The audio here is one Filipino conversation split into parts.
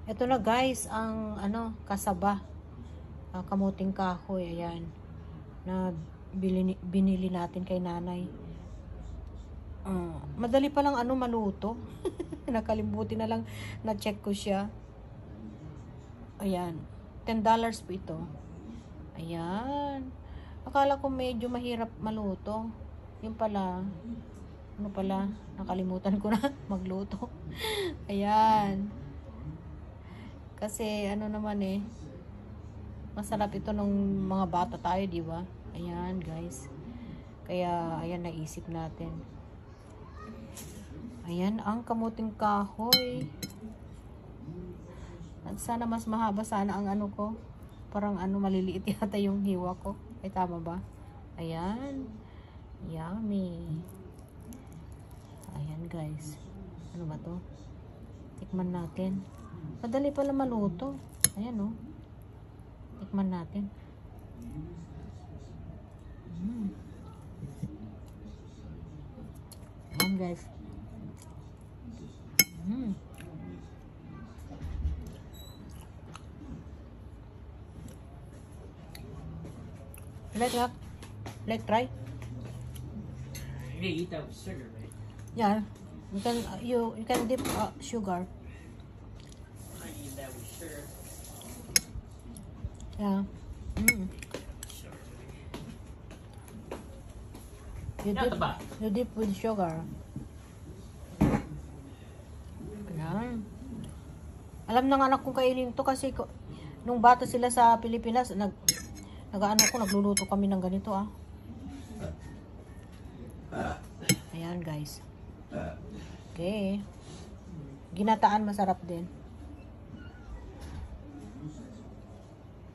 Ito na guys, ang kasaba. Kamuting kahoy, ayan. Na binili natin kay nanay. Madali pa lang maluto. Nakalimutin na lang na check ko siya. Ayan. $10 po ito. Ayan. Akala ko medyo mahirap maluto. Yung pala, nakalimutan ko na magluto. Ayan. Kasi naman masarap ito nung mga bata tayo, di ba? Ayan, guys. Kaya ayan, naisip natin. Ayan ang kamuting kahoy. At sana mas mahaba sana ang ko. Parang maliliit yata yung hiwa ko. Ay, tama ba? Ayan. Yummy. Ayan, guys. Ano ba to? Tikman natin. Madali pala maluto. Ayan, oh. Tikman natin. Ayan, guys. Like try? You eat that with sugar, right? Yeah. You can dip sugar. I eat that with sugar. Yeah. You dip with sugar. Ayan. Alam ng anak kong kainin to kasi nung bata sila sa Pilipinas, nagluluto kami ng ganito Ayan, guys. Okay. Ginataan masarap din.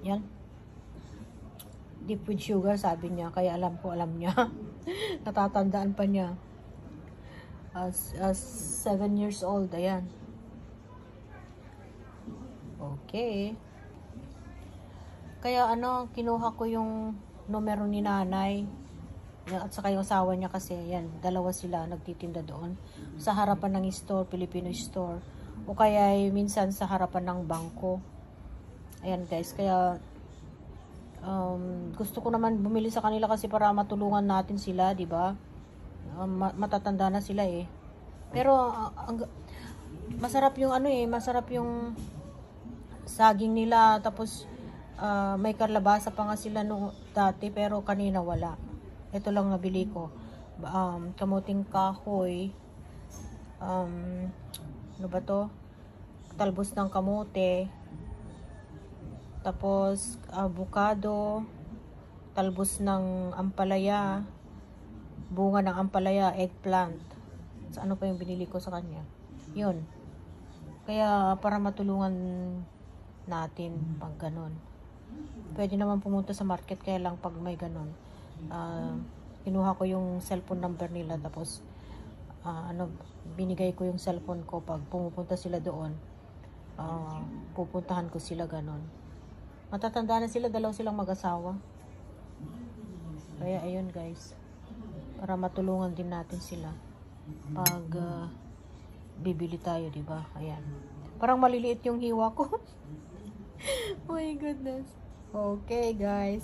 Yan. Dip with sugar, sabi niya. Kaya alam niya. Natatandaan pa niya. As 7 years old. Ayan. Okay. Kaya kinuha ko yung numero ni nanay. At saka yung asawa niya kasi, yan, dalawa sila nagtitinda doon. Sa harapan ng store, Filipino store. O kaya minsan sa harapan ng bangko. Ayan, guys, kaya gusto ko naman bumili sa kanila kasi para matulungan natin sila, di ba? Matatanda na sila Pero masarap yung masarap yung saging nila, tapos may kalabasa pa nga sila dati, pero kanina wala. Ito lang nabili ko. Kamuting kahoy. Ano ba to? Talbos ng kamote. Tapos avocado. Talbos ng ampalaya. Bunga ng ampalaya, eggplant. So, ano pa yung binili ko sa kanya? Yun. Kaya para matulungan natin pag ganon. Pwede naman pumunta sa market, kaya lang pag may ganon. Kinuha ko yung cellphone number nila, tapos binigay ko yung cellphone ko pag pumupunta sila doon. Pupuntahan ko sila ganon. Matatanda na sila, dalaw silang mag-asawa. Kaya ayun, guys, para matulungan din natin sila pag bibili tayo, di ba? Ayan. Parang maliliit yung hiwa ko. Oh my goodness. Okay, guys.